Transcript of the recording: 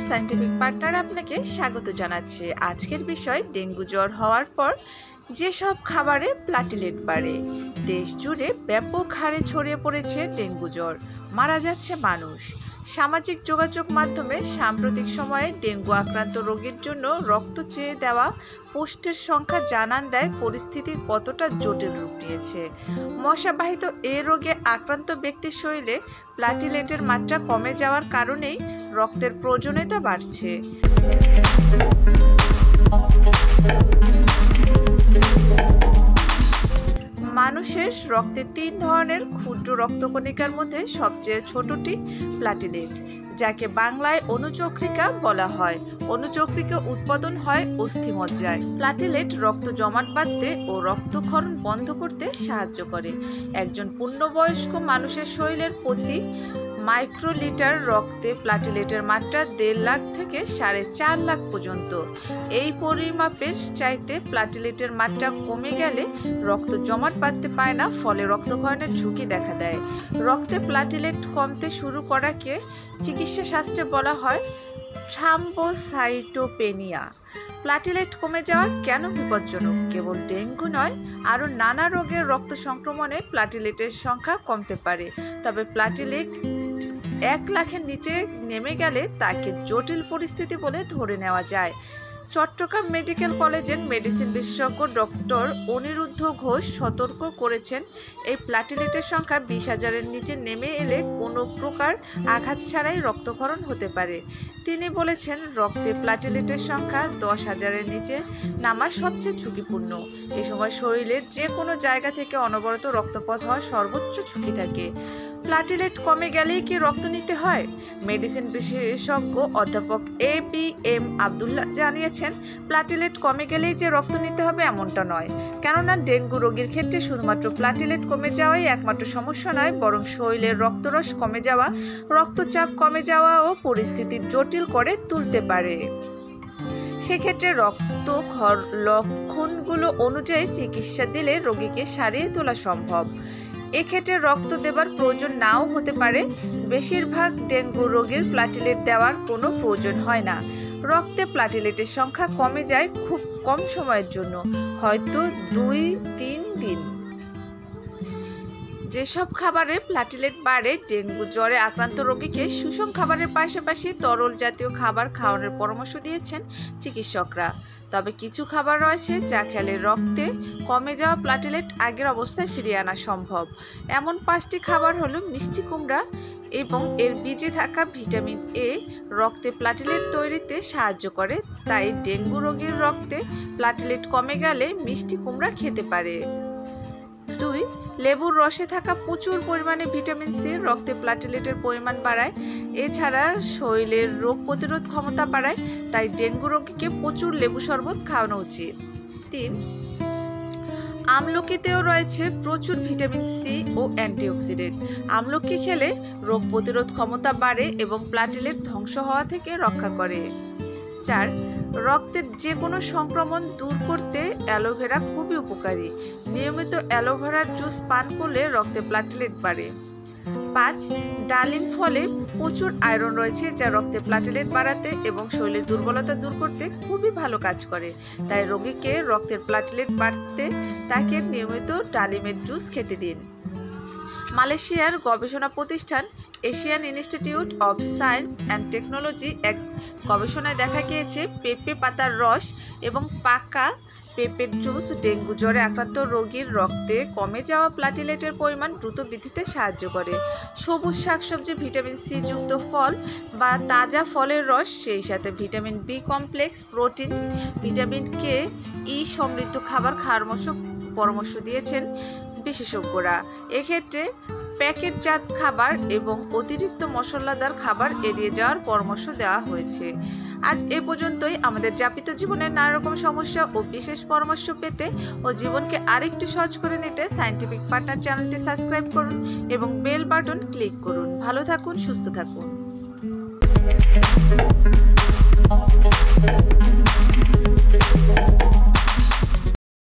Scientific partner আপনাকে স্বাগত জানাচ্ছে। আজকের বিষয় ডেঙ্গু জ্বর হওয়ার পর যেসব খাবারে প্লাটিলেট বাড়ে। দেশ জুড়ে ব্যাপক হারে ছড়িয়ে পড়েছে ডেঙ্গু জ্বর, মারা যাচ্ছে মানুষ। সামাজিক যোগাযোগ মাধ্যমে সাম্প্রতিক সময়ে ডেঙ্গু আক্রান্ত রোগীর জন্য রক্ত চেয়ে দেওয়া পোস্টের সংখ্যা জানান দেয় পরিস্থিতি কতটা জটিল রূপ নিয়েছে। মশাবাহিত এ রোগে আক্রান্ত ব্যক্তির শরীরে প্লাটিলেটের মাত্রা কমে যাওয়ার কারণেই রক্তের প্রয়োজনীয়তা বাড়ছে। মানুষের রক্তে 3 ধরনের ক্ষুদ্র রক্তকণিকার মধ্যে সবচেয়ে ছোটটি প্লাটিলেট, যাকে বাংলায় অনুচক্রিকা বলা হয়। অনুচক্রিকা উৎপাদন হয় অস্থিমজ্জায়। প্লাটিলেট রক্ত জমাট বাঁধতে ও রক্তক্ষরণ বন্ধ করতে সাহায্য করে। একজন পূর্ণবয়স্ক মানুষের শরীরের প্রতি মাইক্রোলিটার রক্তে প্লাটিলেটের মাত্রা 1.5 লাখ থেকে 4.5 লাখ পর্যন্ত। এই পরিমাপের চাইতে প্লাটিলেটের মাত্রা কমে গেলে রক্ত জমাট বাঁধতে পারে না, ফলে রক্তক্ষরণের ঝুঁকি দেখা দেয়। রক্তে প্লাটিলেট কমতে শুরু করাকে চিকিৎসা শাস্ত্রে বলা হয় থ্রম্বোসাইটোপেনিয়া। প্লাটিলেট কমে যাওয়া কেন বিপজ্জনক? কেবল ডেঙ্গু নয়, আরও নানা রোগের রক্ত সংক্রমণে প্লাটিলেটের সংখ্যা কমতে পারে। তবে প্লাটিলেট 1 লাখের নিচে নেমে গেলে তাকে জটিল পরিস্থিতি বলে ধরে নেওয়া যায়। চট্টগ্রাম মেডিকেল কলেজের মেডিসিন বিশেষজ্ঞ ডক্টর অনিরুদ্ধ ঘোষ সতর্ক করেছেন, এই প্লাটিলেটের সংখ্যা 20,000-এর নিচে নেমে এলে কোনো প্রকার আঘাত ছাড়াই রক্তক্ষরণ হতে পারে। তিনি বলেছেন, রক্তে প্লাটিলেটের সংখ্যা 10,000-এর নিচে নামা সবচেয়ে ঝুঁকিপূর্ণ। এ সময় শরীরের যে কোনো জায়গা থেকে অনবরত রক্তপাত হওয়ার সর্বোচ্চ ঝুঁকি থাকে। প্লাটিলেট কমে গেলেই কি রক্ত নিতে হয়? মেডিসিন বিশেষজ্ঞ অধ্যাপক ABM আবদুল্লাহ জানিয়েছেন, প্লাটিলেট কমে গেলেই যে রক্ত নিতে হবে এমনটা নয়। কেননা ডেঙ্গু রোগীর ক্ষেত্রে শুধুমাত্র প্লাটিলেট কমে যাওয়াই একমাত্র সমস্যা নয়, বরং শরীরের রক্তরস কমে যাওয়া, রক্তচাপ কমে যাওয়া ও পরিস্থিতি জটিল করে তুলতে পারে। সেক্ষেত্রে লক্ষণগুলো অনুযায়ী চিকিৎসা দিলে রোগীকে সারিয়ে তোলা সম্ভব। এক্ষেত্রে রক্ত দেবার প্রয়োজন নাও হতে পারে। বেশিরভাগ ডেঙ্গু রোগীর প্লাটিলেট দেওয়ার কোনো প্রয়োজন হয় না। রক্তে প্লাটিলেটের সংখ্যা কমে যায় খুব কম সময়ের জন্য, হয়তো 2-3 দিন। যেসব খাবারে প্লাটিলেট বাড়ে, ডেঙ্গু জ্বরে আক্রান্ত রোগীকে সুষম খাবারের পাশাপাশি তরল জাতীয় খাবার খাওয়ানোর পরামর্শ দিয়েছেন চিকিৎসকরা। তবে কিছু খাবার রয়েছে যা খেলে রক্তে কমে যাওয়া প্লাটিলেট আগের অবস্থায় ফিরিয়ে আনা সম্ভব। এমন 5টি খাবার হলো মিষ্টি কুমড়া এবং এর বীজে থাকা ভিটামিন A রক্তে প্লাটিলেট তৈরিতে সাহায্য করে। তাই ডেঙ্গু রোগীর রক্তে প্লাটিলেট কমে গেলে মিষ্টি কুমড়া খেতে পারে। 2. লেবুর রসে থাকা প্রচুর পরিমাণে ভিটামিন C রক্তে প্লাটিলেটের পরিমাণ বাড়ায়। এছাড়া শরীরের রোগ প্রতিরোধ ক্ষমতা বাড়ায়, তাই ডেঙ্গু রোগীকে প্রচুর লেবু শরবত খাওয়ানো উচিত। 3. আমলকিতেও রয়েছে প্রচুর ভিটামিন C ও অ্যান্টিঅক্সিডেন্ট। আমলকি খেলে রোগ প্রতিরোধ ক্ষমতা বাড়ে এবং প্লাটিলেট ধ্বংস হওয়া থেকে রক্ষা করে। 4. রক্তের যে কোনো সংক্রমণ দূর করতে অ্যালোভেরা খুবই উপকারী। নিয়মিত অ্যালোভেরার জুস পান করলে রক্তে প্লাটিলেট বাড়ে। 5. ডালিম ফলে প্রচুর আয়রন রয়েছে, যা রক্তে প্লাটিলেট বাড়াতে এবং শরীরের দুর্বলতা দূর করতে খুবই ভালো কাজ করে। তাই রোগীকে রক্তের প্লাটিলেট বাড়তে তাকে নিয়মিত ডালিমের জুস খেতে দিন। মালয়েশিয়ার গবেষণা প্রতিষ্ঠান Asian institute of science and technology এক গবেষণায় দেখা গিয়েছে, পেঁপে পাতার রস এবং পাকা পেঁপের জুস ডেঙ্গু জ্বরে আক্রান্ত রোগীর রক্তে কমে যাওয়া প্লাটিলেটের পরিমাণ দ্রুত বৃদ্ধিতে সাহায্য করে। সবুজ শাকসবজি, ভিটামিন C যুক্ত ফল বা তাজা ফলের রস, সেই সাথে vitamin B complex, protein, vitamin K, E সমৃদ্ধ খাবার খাওয়ার পরামর্শ দিয়েছেন বিশেষজ্ঞরা। এক্ষেত্রে প্যাকেটজাত খাবার এবং অতিরিক্ত মশলাদার খাবার এড়িয়ে যাওয়ার পরামর্শ দেওয়া হয়েছে। আজ এ পর্যন্তই। আমাদের যাপিত জীবনের নানা রকম সমস্যা ও বিশেষ পরামর্শ পেতে ও জীবনকে আরেকটু সহজ করে নিতে সায়েন্টিফিক পার্টনার চ্যানেলটি সাবস্ক্রাইব করুন এবং বেল বাটন ক্লিক করুন। ভালো থাকুন, সুস্থ থাকুন।